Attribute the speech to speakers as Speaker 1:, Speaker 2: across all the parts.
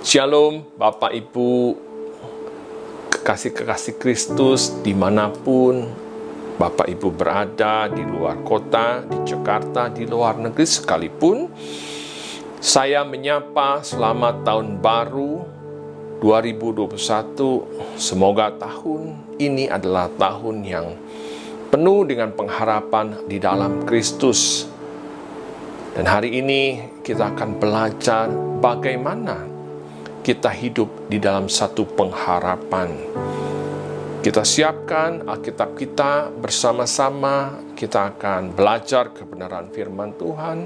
Speaker 1: Shalom Bapak Ibu, kekasih-kekasih Kristus dimanapun Bapak Ibu berada, di luar kota, di Jakarta, di luar negeri sekalipun. Saya menyapa selamat tahun baru 2021. Semoga tahun ini adalah tahun yang penuh dengan pengharapan di dalam Kristus. Dan hari ini kita akan belajar bagaimana kita hidup di dalam satu pengharapan. Kita siapkan Alkitab kita bersama-sama. Kita akan belajar kebenaran firman Tuhan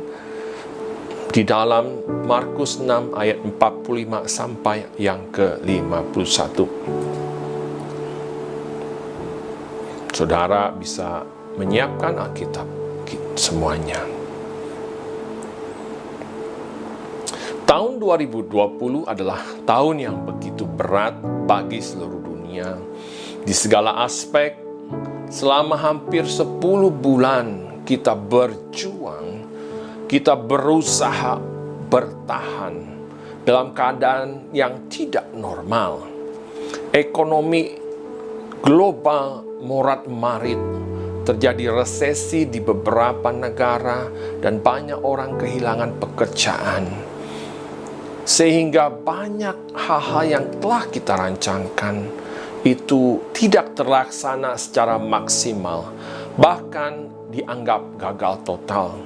Speaker 1: di dalam Markus 6 ayat 45 sampai yang ke-51. Saudara bisa menyiapkan Alkitab semuanya. Tahun 2020 adalah tahun yang begitu berat bagi seluruh dunia. Di segala aspek, selama hampir 10 bulan kita berjuang, kita berusaha bertahan dalam keadaan yang tidak normal. Ekonomi global morat-marit, terjadi resesi di beberapa negara, dan banyak orang kehilangan pekerjaan. Sehingga banyak hal-hal yang telah kita rancangkan itu tidak terlaksana secara maksimal, bahkan dianggap gagal total.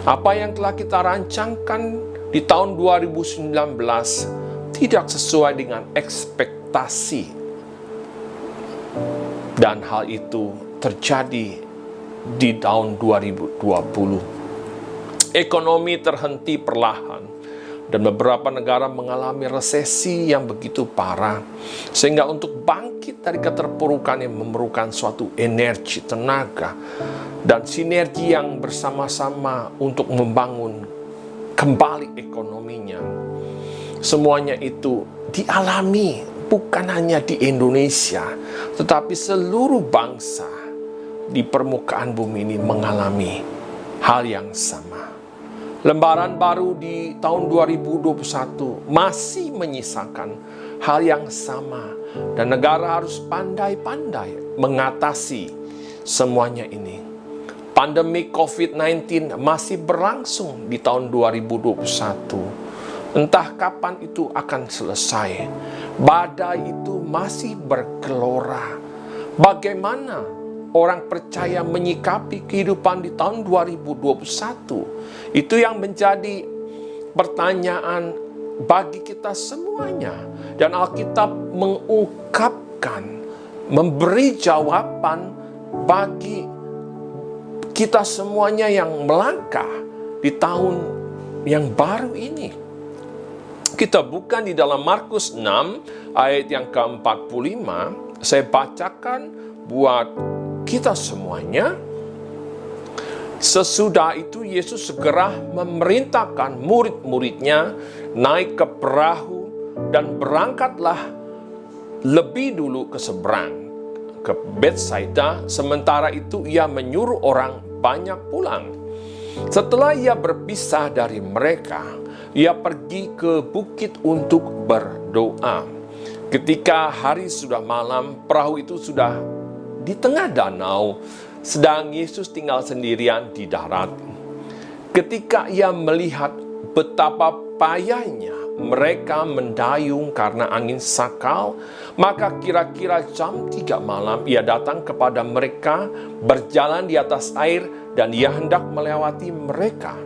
Speaker 1: Apa yang telah kita rancangkan di tahun 2019 tidak sesuai dengan ekspektasi, dan hal itu terjadi di tahun 2020. Ekonomi terhenti perlahan, dan beberapa negara mengalami resesi yang begitu parah, sehingga untuk bangkit dari keterpurukan yang memerlukan suatu energi, tenaga, dan sinergi yang bersama-sama untuk membangun kembali ekonominya. Semuanya itu dialami bukan hanya di Indonesia, tetapi seluruh bangsa di permukaan bumi ini mengalami hal yang sama. Lembaran baru di tahun 2021 masih menyisakan hal yang sama, dan negara harus pandai-pandai mengatasi semuanya ini. Pandemi COVID-19 masih berlangsung di tahun 2021. Entah kapan itu akan selesai. Badai itu masih bergelora. Bagaimana orang percaya menyikapi kehidupan di tahun 2021? Itu yang menjadi pertanyaan bagi kita semuanya. Dan Alkitab mengungkapkan, memberi jawaban bagi kita semuanya yang melangkah di tahun yang baru ini. Kita buka di dalam Markus 6 ayat yang ke-45. Saya bacakan buat kita semuanya. Sesudah itu Yesus segera memerintahkan murid-muridnya naik ke perahu dan berangkatlah lebih dulu ke seberang, ke Betsaida. Sementara itu ia menyuruh orang banyak pulang. Setelah ia berpisah dari mereka, ia pergi ke bukit untuk berdoa. Ketika hari sudah malam, perahu itu sudah di tengah danau, sedang Yesus tinggal sendirian di darat. Ketika ia melihat betapa payahnya mereka mendayung karena angin sakal, maka kira-kira jam 3 malam ia datang kepada mereka, berjalan di atas air, dan ia hendak melewati mereka.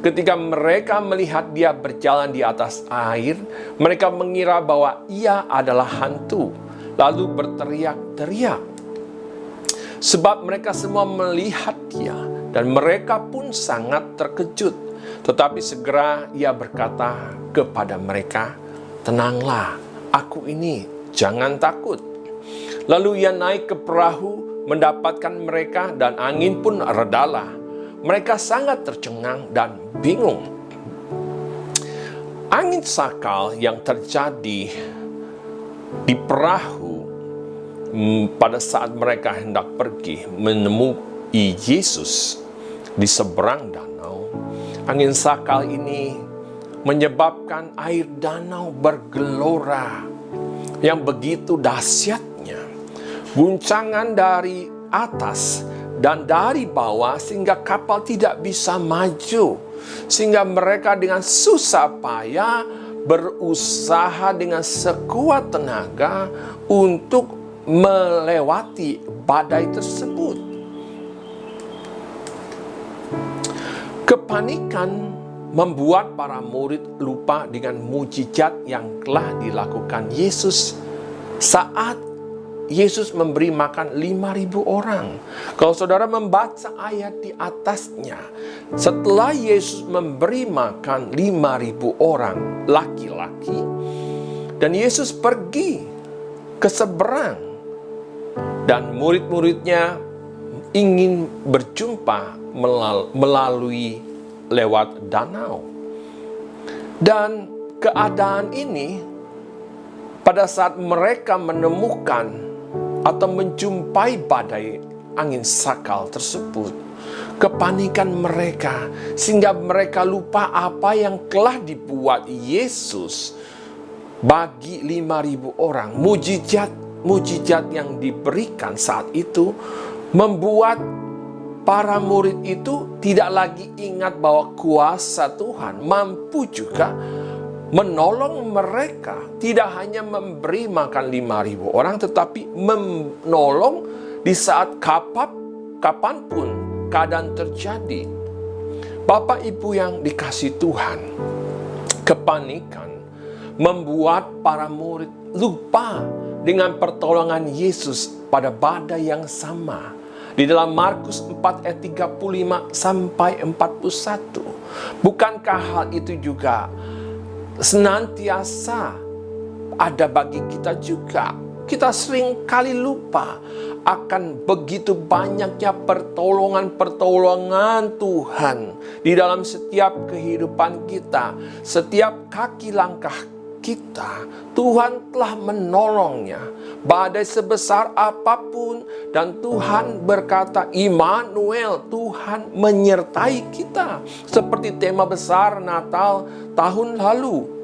Speaker 1: Ketika mereka melihat dia berjalan di atas air, mereka mengira bahwa ia adalah hantu, lalu berteriak-teriak. Sebab mereka semua melihat dia, dan mereka pun sangat terkejut. Tetapi segera ia berkata kepada mereka, "Tenanglah, aku ini, jangan takut." Lalu ia naik ke perahu, mendapatkan mereka, dan angin pun redalah. Mereka sangat tercengang dan bingung. Angin sakal yang terjadi di perahu pada saat mereka hendak pergi menemui Yesus di seberang danau, angin sakal ini menyebabkan air danau bergelora yang begitu dahsyatnya. Guncangan dari atas dan dari bawah sehingga kapal tidak bisa maju. Sehingga mereka dengan susah payah berusaha dengan sekuat tenaga untuk melewati badai tersebut. Kepanikan membuat para murid lupa dengan mujizat yang telah dilakukan Yesus saat Yesus memberi makan 5.000 orang. Kalau saudara membaca ayat di atasnya, setelah Yesus memberi makan 5.000 orang laki-laki, dan Yesus pergi ke seberang, dan murid-muridnya ingin berjumpa melalui lewat danau. Dan keadaan ini, pada saat mereka menemukan atau menjumpai badai angin sakal tersebut, kepanikan mereka sehingga mereka lupa apa yang telah dibuat Yesus bagi 5.000 orang. Mujizat yang diberikan saat itu membuat para murid itu tidak lagi ingat bahwa kuasa Tuhan mampu juga menolong mereka, tidak hanya memberi makan 5.000 orang, tetapi menolong di saat kapanpun keadaan terjadi. Bapak Ibu yang dikasihi Tuhan, kepanikan membuat para murid lupa dengan pertolongan Yesus pada badai yang sama. Di dalam Markus 4 ayat 35 sampai 41. Bukankah hal itu juga senantiasa ada bagi kita juga? Kita sering kali lupa akan begitu banyaknya pertolongan Tuhan di dalam setiap kehidupan kita, setiap kaki langkah kita. Tuhan telah menolongnya, badai sebesar apapun, dan Tuhan berkata, Immanuel, Tuhan menyertai kita. Seperti tema besar Natal tahun lalu,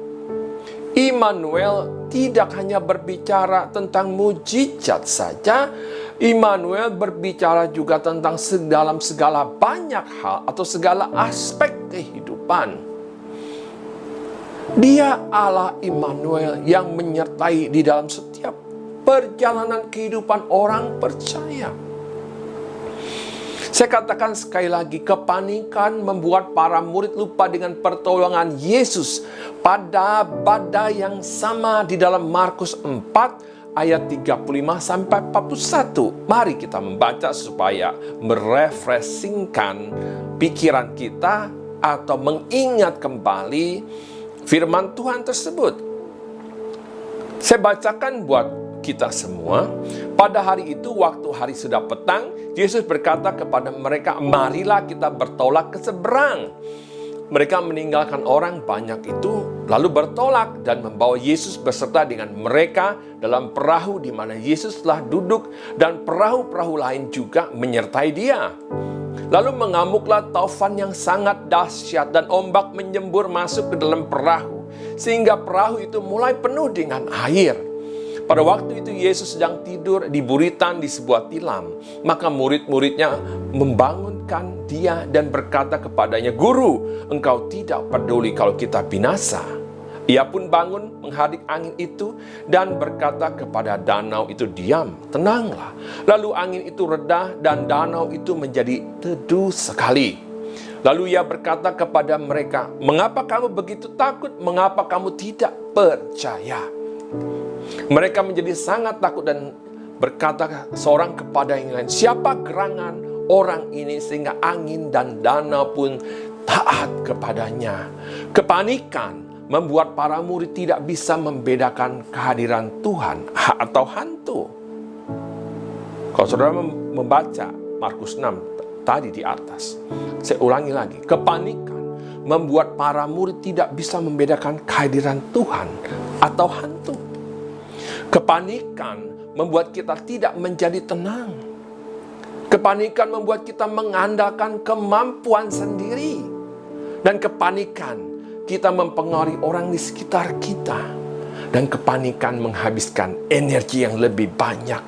Speaker 1: Immanuel tidak hanya berbicara tentang mujizat saja, Immanuel berbicara juga tentang dalam segala banyak hal atau segala aspek kehidupan. Dia Allah Immanuel yang menyertai di dalam setiap perjalanan kehidupan orang percaya. Saya katakan sekali lagi, kepanikan membuat para murid lupa dengan pertolongan Yesus pada badai yang sama di dalam Markus 4 ayat 35 sampai 41. Mari kita membaca supaya merefreshingkan pikiran kita atau mengingat kembali firman Tuhan tersebut. Saya bacakan buat kita semua. Pada hari itu, waktu hari sudah petang, Yesus berkata kepada mereka, marilah kita bertolak ke seberang. Mereka meninggalkan orang banyak itu, lalu bertolak dan membawa Yesus beserta dengan mereka dalam perahu di mana Yesus telah duduk, dan perahu-perahu lain juga menyertai dia. Lalu mengamuklah taufan yang sangat dahsyat, dan ombak menyembur masuk ke dalam perahu, sehingga perahu itu mulai penuh dengan air. Pada waktu itu Yesus sedang tidur di buritan di sebuah tilam. Maka murid-muridnya membangunkan dia dan berkata kepadanya, Guru, engkau tidak peduli kalau kita binasa. Ia pun bangun menghadap angin itu dan berkata kepada danau itu, diam, tenanglah. Lalu angin itu reda dan danau itu menjadi teduh sekali. Lalu ia berkata kepada mereka, mengapa kamu begitu takut? Mengapa kamu tidak percaya? Mereka menjadi sangat takut dan berkata seorang kepada yang lain, siapa gerangan orang ini sehingga angin dan danau pun taat kepadanya? Kepanikan membuat para murid tidak bisa membedakan kehadiran Tuhan atau hantu. Kalau saudara membaca Markus 6 tadi di atas, saya ulangi lagi, kepanikan membuat para murid tidak bisa membedakan kehadiran Tuhan atau hantu. Kepanikan membuat kita tidak menjadi tenang. Kepanikan membuat kita mengandalkan kemampuan sendiri. Dan kepanikan kita mempengaruhi orang di sekitar kita. Dan kepanikan menghabiskan energi yang lebih banyak.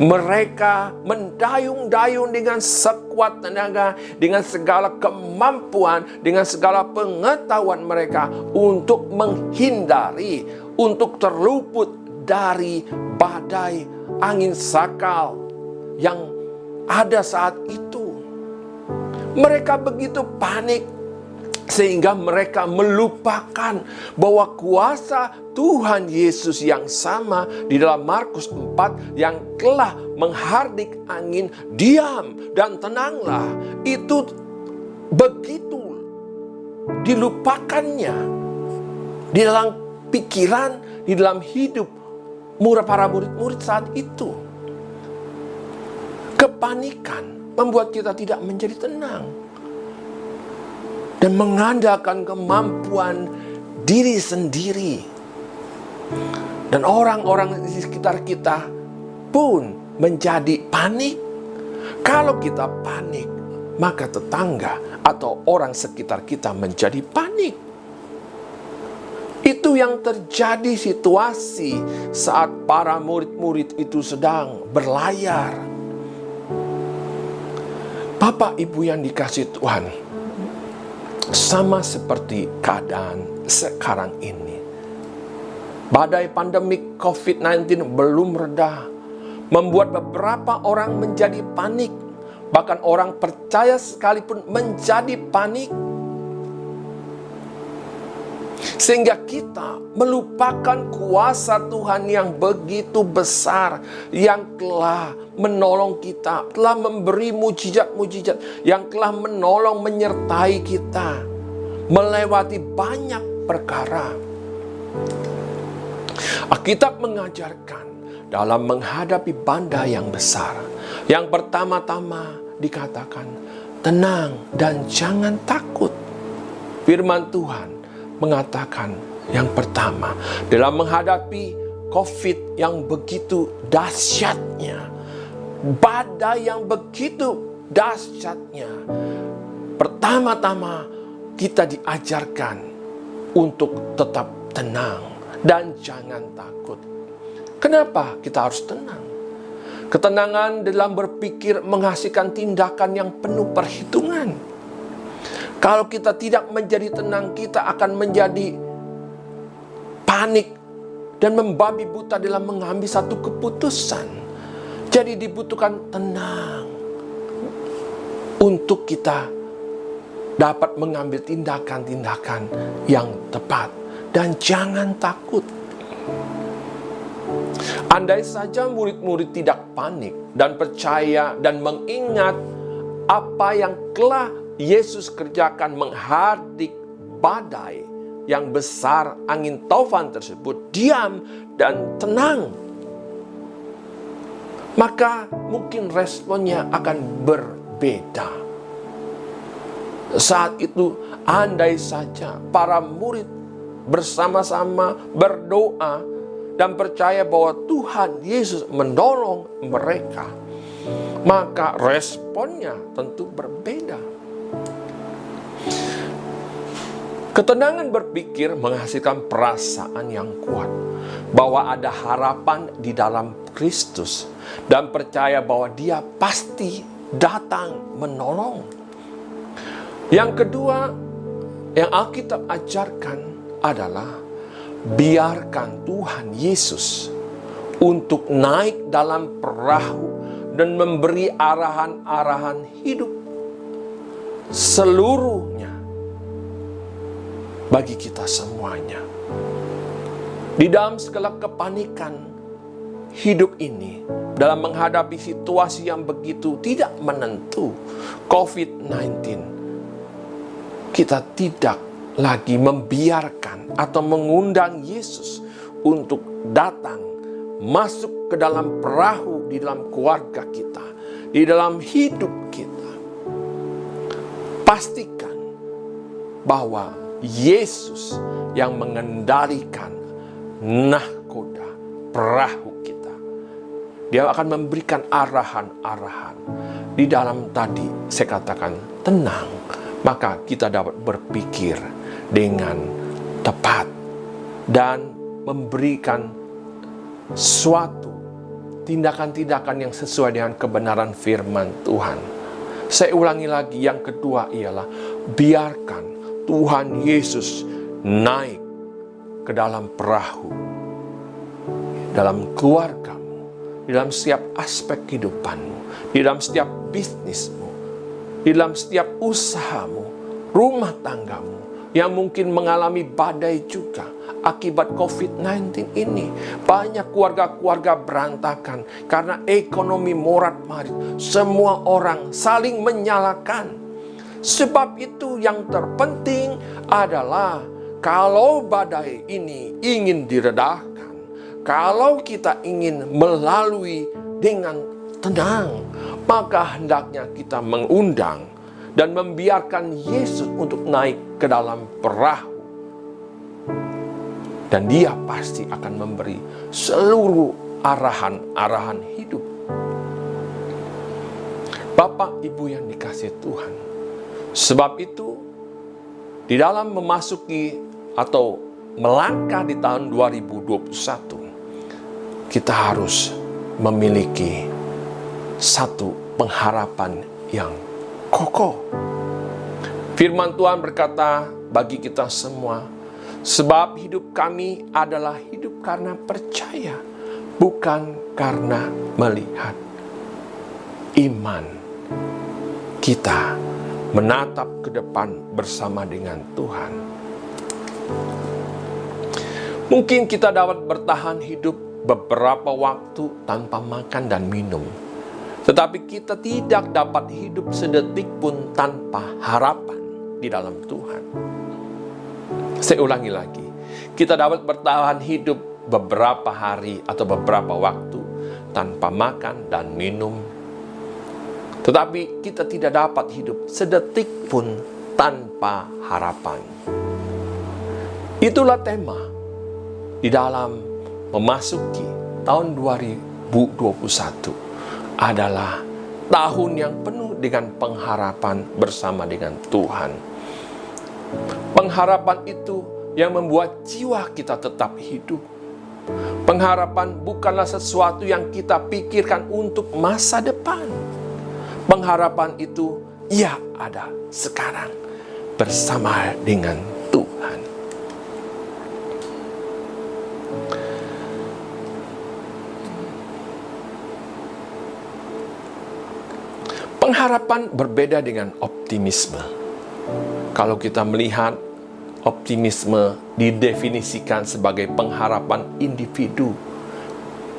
Speaker 1: Mereka mendayung-dayung dengan sekuat tenaga, dengan segala kemampuan, dengan segala pengetahuan mereka untuk menghindari, untuk terluput dari badai angin sakal yang ada saat itu. Mereka begitu panik sehingga mereka melupakan bahwa kuasa Tuhan Yesus yang sama di dalam Markus 4 yang telah menghardik angin, diam dan tenanglah, itu begitu dilupakannya di dalam pikiran, di dalam hidup para murid-murid saat itu. Kepanikan membuat kita tidak menjadi tenang dan mengandalkan kemampuan diri sendiri. Dan orang-orang di sekitar kita pun menjadi panik. Kalau kita panik, maka tetangga atau orang sekitar kita menjadi panik. Itu yang terjadi situasi saat para murid-murid itu sedang berlayar. Bapak Ibu yang dikasihi Tuhan, sama seperti keadaan sekarang ini. Badai pandemik COVID-19 belum reda, membuat beberapa orang menjadi panik. Bahkan orang percaya sekalipun menjadi panik. Sehingga kita melupakan kuasa Tuhan yang begitu besar, yang telah menolong kita, telah memberi mujizat-mujizat, yang telah menolong menyertai kita melewati banyak perkara. Alkitab mengajarkan dalam menghadapi badai yang besar, yang pertama-tama dikatakan, tenang dan jangan takut. Firman Tuhan mengatakan yang pertama, dalam menghadapi COVID yang begitu dahsyatnya, badai yang begitu dahsyatnya, pertama-tama kita diajarkan untuk tetap tenang dan jangan takut. Kenapa kita harus tenang? Ketenangan dalam berpikir menghasilkan tindakan yang penuh perhitungan. Kalau kita tidak menjadi tenang, kita akan menjadi panik dan membabi buta dalam mengambil satu keputusan. Jadi dibutuhkan tenang untuk kita dapat mengambil tindakan-tindakan yang tepat. Dan jangan takut. Andai saja murid-murid tidak panik dan percaya dan mengingat apa yang telah Yesus kerjakan menghardik badai yang besar, angin taufan tersebut diam dan tenang, maka mungkin responnya akan berbeda. Saat itu andai saja para murid bersama-sama berdoa dan percaya bahwa Tuhan Yesus menolong mereka, maka responnya tentu berbeda. Ketenangan berpikir menghasilkan perasaan yang kuat bahwa ada harapan di dalam Kristus dan percaya bahwa Dia pasti datang menolong. Yang kedua yang Alkitab ajarkan adalah biarkan Tuhan Yesus untuk naik dalam perahu dan memberi arahan-arahan hidup seluruhnya bagi kita semuanya. Di dalam segala kepanikan hidup ini, dalam menghadapi situasi yang begitu tidak menentu, COVID-19, kita tidak lagi membiarkan atau mengundang Yesus untuk datang masuk ke dalam perahu di dalam keluarga kita, di dalam hidup kita. Pastikan bahwa Yesus yang mengendalikan nahkoda perahu kita. Dia akan memberikan arahan-arahan. Di dalam tadi saya katakan tenang, maka kita dapat berpikir dengan tepat dan memberikan suatu tindakan-tindakan yang sesuai dengan kebenaran firman Tuhan. Saya ulangi lagi, yang kedua ialah biarkan Tuhan Yesus naik ke dalam perahu, dalam keluargamu, di dalam setiap aspek kehidupanmu, di dalam setiap bisnismu, di dalam setiap usahamu, rumah tanggamu yang mungkin mengalami badai juga akibat COVID-19 ini. Banyak keluarga-keluarga berantakan karena ekonomi morat-marit. Semua orang saling menyalahkan. Sebab itu yang terpenting adalah kalau badai ini ingin diredahkan, kalau kita ingin melalui dengan tenang, maka hendaknya kita mengundang dan membiarkan Yesus untuk naik ke dalam perahu. Dan Dia pasti akan memberi seluruh arahan-arahan hidup. Bapak, Ibu yang dikasihi Tuhan, sebab itu di dalam memasuki atau melangkah di tahun 2021, kita harus memiliki satu pengharapan yang kokoh. Firman Tuhan berkata bagi kita semua, sebab hidup kami adalah hidup karena percaya, bukan karena melihat. Iman kita menatap ke depan bersama dengan Tuhan. Mungkin kita dapat bertahan hidup beberapa waktu tanpa makan dan minum, tetapi kita tidak dapat hidup sedetik pun tanpa harapan di dalam Tuhan. Saya ulangi lagi, kita dapat bertahan hidup beberapa hari atau beberapa waktu tanpa makan dan minum, tetapi kita tidak dapat hidup sedetik pun tanpa harapan. Itulah tema di dalam memasuki tahun 2021 adalah tahun yang penuh dengan pengharapan bersama dengan Tuhan. Pengharapan itu yang membuat jiwa kita tetap hidup. Pengharapan bukanlah sesuatu yang kita pikirkan untuk masa depan. Pengharapan itu ya ada sekarang bersama dengan Tuhan. Pengharapan berbeda dengan optimisme. Kalau kita melihat, optimisme didefinisikan sebagai pengharapan individu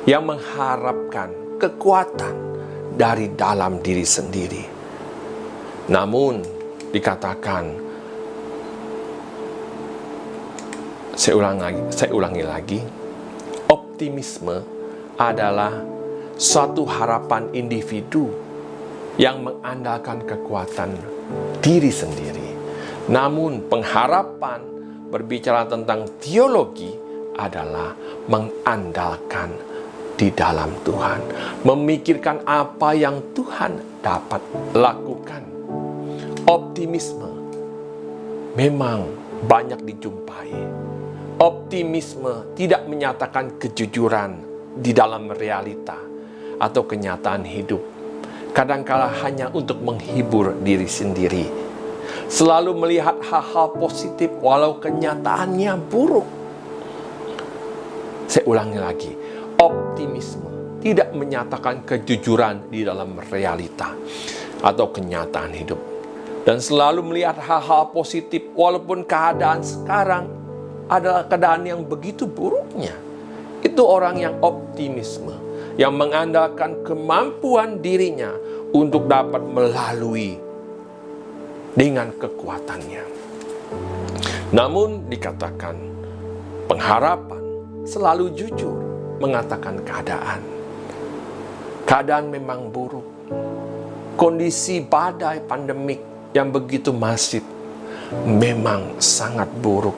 Speaker 1: yang mengharapkan kekuatan dari dalam diri sendiri. Namun dikatakan, saya ulangi lagi, optimisme adalah suatu harapan individu yang mengandalkan kekuatan diri sendiri. Namun pengharapan berbicara tentang teologi adalah mengandalkan di dalam Tuhan, memikirkan apa yang Tuhan dapat lakukan. Optimisme memang banyak dijumpai. Optimisme tidak menyatakan kejujuran di dalam realita atau kenyataan hidup. Kadangkala hanya untuk menghibur diri sendiri. Selalu melihat hal-hal positif walau kenyataannya buruk. Saya ulangi lagi, optimisme tidak menyatakan kejujuran di dalam realita atau kenyataan hidup. Dan selalu melihat hal-hal positif walaupun keadaan sekarang adalah keadaan yang begitu buruknya. Itu orang yang optimisme, yang mengandalkan kemampuan dirinya untuk dapat melalui dengan kekuatannya. Namun dikatakan pengharapan selalu jujur mengatakan keadaan. Keadaan memang buruk. Kondisi badai pandemik yang begitu masif memang sangat buruk.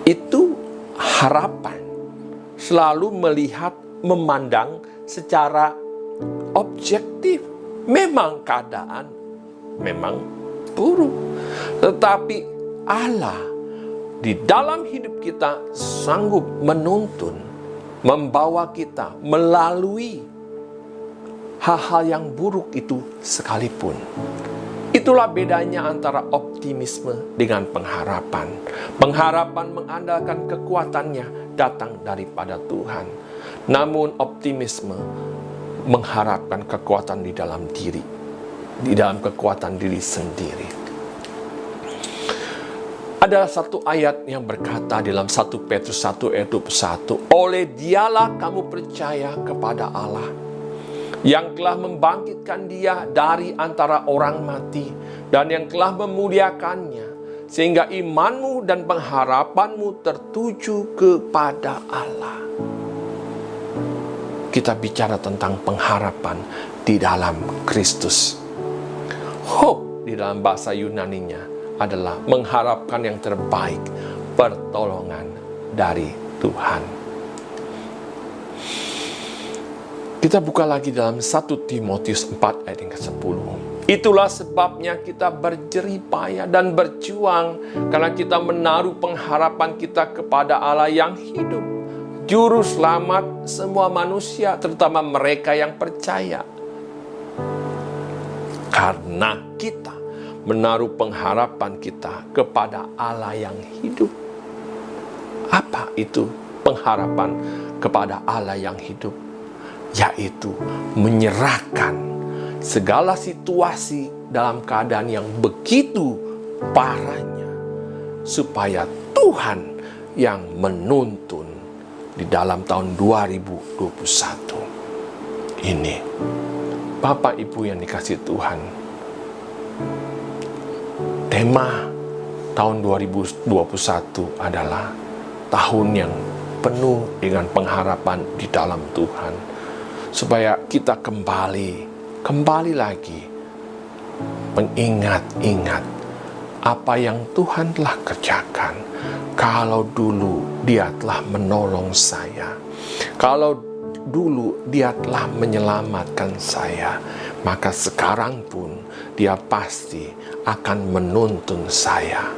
Speaker 1: Itu harapan selalu melihat, memandang secara objektif. Memang keadaan memang buruk, tetapi Allah di dalam hidup kita sanggup menuntun, membawa kita melalui hal-hal yang buruk itu sekalipun. Itulah bedanya antara optimisme dengan pengharapan. Pengharapan mengandalkan kekuatannya datang daripada Tuhan. Namun optimisme mengharapkan kekuatan di dalam diri, di dalam kekuatan diri sendiri. Ada satu ayat yang berkata dalam 1 Petrus 1 ayat 21, oleh dialah kamu percaya kepada Allah, yang telah membangkitkan dia dari antara orang mati, dan yang telah memuliakannya, sehingga imanmu dan pengharapanmu tertuju kepada Allah. Kita bicara tentang pengharapan di dalam Kristus. Hope di dalam bahasa Yunaninya adalah mengharapkan yang terbaik, pertolongan dari Tuhan. Kita buka lagi dalam 1 Timotius 4 ayat yang ke-10. Itulah sebabnya kita berjeripaya dan berjuang, karena kita menaruh pengharapan kita kepada Allah yang hidup, Juru Selamat semua manusia, terutama mereka yang percaya. Karena kita menaruh pengharapan kita kepada Allah yang hidup. Apa itu pengharapan kepada Allah yang hidup? Yaitu menyerahkan segala situasi dalam keadaan yang begitu parahnya, supaya Tuhan yang menuntun di dalam tahun 2021 ini. Bapak Ibu yang dikasihi Tuhan, tema tahun 2021 adalah tahun yang penuh dengan pengharapan di dalam Tuhan. Supaya kita kembali lagi mengingat-ingat apa yang Tuhan telah kerjakan. Kalau dulu Dia telah menolong saya, kalau dulu Dia telah menyelamatkan saya, maka sekarang pun Dia pasti akan menuntun saya.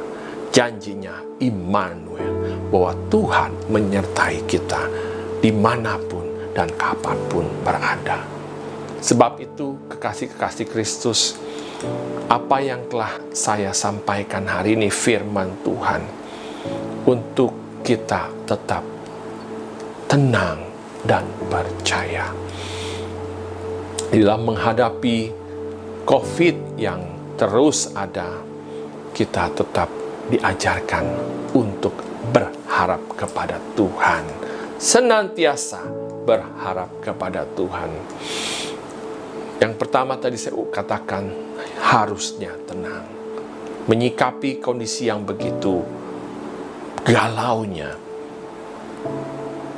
Speaker 1: Janjinya Immanuel, bahwa Tuhan menyertai kita dimanapun dan kapanpun berada. Sebab itu, kekasih-kekasih Kristus, apa yang telah saya sampaikan hari ini firman Tuhan, untuk kita tetap tenang dan percaya dalam menghadapi COVID yang terus ada. Kita tetap diajarkan untuk berharap kepada Tuhan, senantiasa berharap kepada Tuhan. Yang pertama tadi saya katakan, harusnya tenang. Menyikapi kondisi yang begitu galaunya,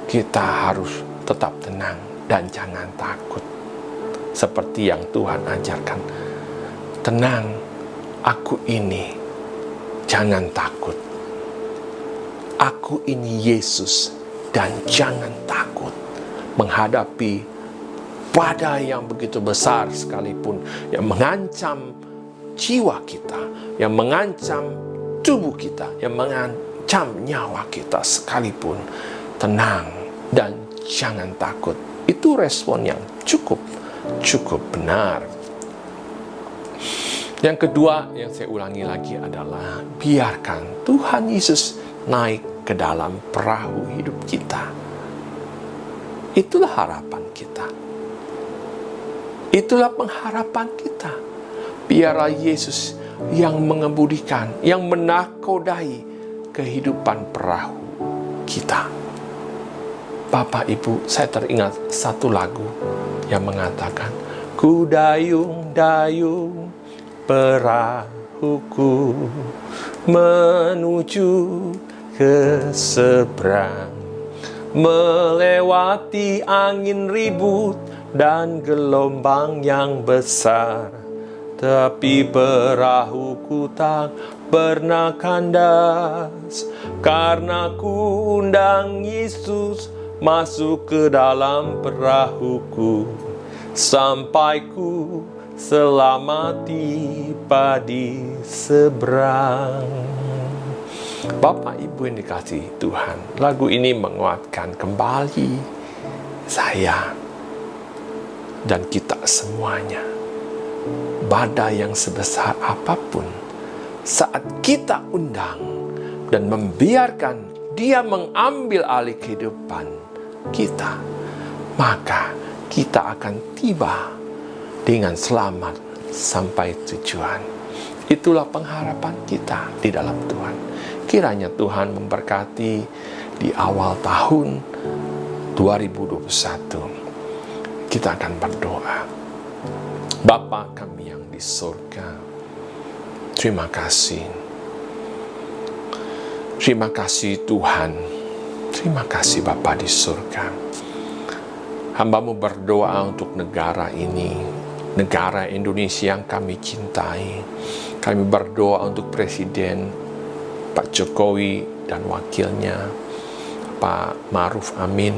Speaker 1: kita harus tetap tenang dan jangan takut. Seperti yang Tuhan ajarkan, tenang, aku ini, jangan takut. Aku ini Yesus, dan jangan takut. Menghadapi badai yang begitu besar sekalipun, yang mengancam jiwa kita, yang mengancam tubuh kita, yang mengancam nyawa kita sekalipun, tenang dan jangan takut. Itu respon yang cukup benar. Yang kedua yang saya ulangi lagi adalah, biarkan Tuhan Yesus naik ke dalam perahu hidup kita. Itulah harapan kita. Itulah pengharapan kita. Biarlah Yesus yang mengemudikan, yang menakodai kehidupan perahu kita. Bapak Ibu, saya teringat satu lagu yang mengatakan, ku dayung-dayung perahuku menuju ke seberang, melewati angin ribut dan gelombang yang besar, tapi perahuku tak pernah kandas, karena ku undang Yesus masuk ke dalam perahuku, sampai ku selamat tiba di seberang. Bapak Ibu yang dikasihi Tuhan, lagu ini menguatkan kembali saya dan kita semuanya. Badai yang sebesar apapun, saat kita undang dan membiarkan dia mengambil alih kehidupan kita, maka kita akan tiba dengan selamat sampai tujuan. Itulah pengharapan kita di dalam Tuhan. Kiranya Tuhan memberkati di awal tahun 2021. Kita akan berdoa. Bapa kami yang di surga, terima kasih. Terima kasih Tuhan. Terima kasih Bapa di surga. Hamba-Mu berdoa untuk negara ini, negara Indonesia yang kami cintai. Kami berdoa untuk Presiden Pak Jokowi dan wakilnya Pak Ma'ruf Amin.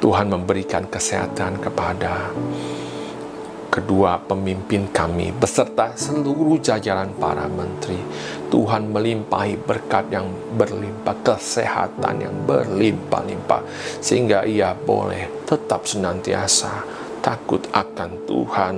Speaker 1: Tuhan memberikan kesehatan kepada kedua pemimpin kami beserta seluruh jajaran para menteri. Tuhan melimpahi berkat yang berlimpah, kesehatan yang berlimpah-limpah, sehingga ia boleh tetap senantiasa takut akan Tuhan,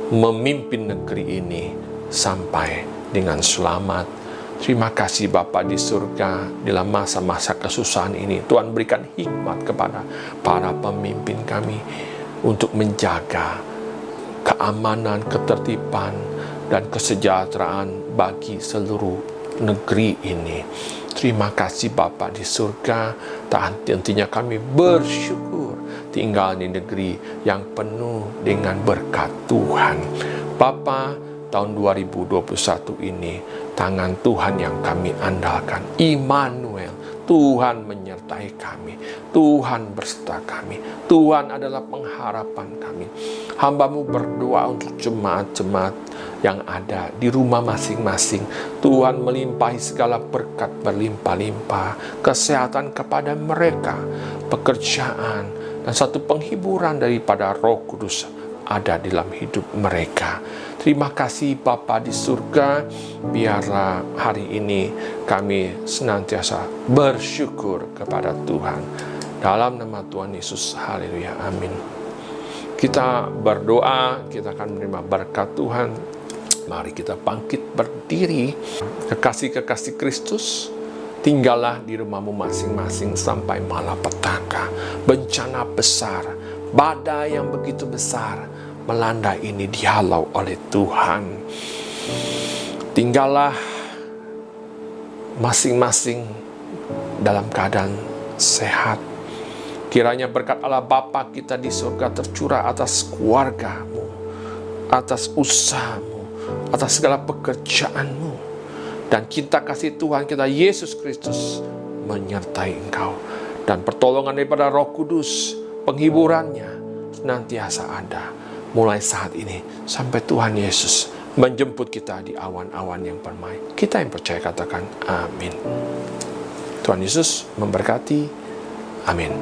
Speaker 1: memimpin negeri ini sampai dengan selamat. Terima kasih Bapa di surga, dalam masa-masa kesusahan ini Tuhan berikan hikmat kepada para pemimpin kami untuk menjaga keamanan, ketertiban, dan kesejahteraan bagi seluruh negeri ini. Terima kasih Bapa di surga. Tak henti-hentinya kami bersyukur tinggal di negeri yang penuh dengan berkat Tuhan. Bapa, tahun 2021 ini tangan Tuhan yang kami andalkan. Immanuel, Tuhan menyertai kami, Tuhan berserta kami, Tuhan adalah pengharapan kami. Hamba-Mu berdoa untuk jemaat-jemaat yang ada di rumah masing-masing. Tuhan melimpahi segala berkat berlimpah-limpah, kesehatan kepada mereka, pekerjaan, dan satu penghiburan daripada Roh Kudus ada dalam hidup mereka. Terima kasih Bapa di surga. Biarlah hari ini kami senantiasa bersyukur kepada Tuhan. Dalam nama Tuhan Yesus, haleluya, amin. Kita berdoa, kita akan menerima berkat Tuhan. Mari kita bangkit berdiri. Kekasih-kekasih Kristus, tinggallah di rumahmu masing-masing sampai malapetaka. Bencana besar, badai yang begitu besar melanda ini dihalau oleh Tuhan. Tinggallah masing-masing dalam keadaan sehat. Kiranya berkat Allah Bapa kita di surga tercurah atas keluargamu, atas usahamu, atas segala pekerjaanmu. Dan cinta kasih Tuhan kita Yesus Kristus menyertai engkau. Dan pertolongan daripada Roh Kudus, penghiburannya senantiasa ada mulai saat ini sampai Tuhan Yesus menjemput kita di awan-awan yang permai. Kita yang percaya katakan amin. Tuhan Yesus memberkati. Amin.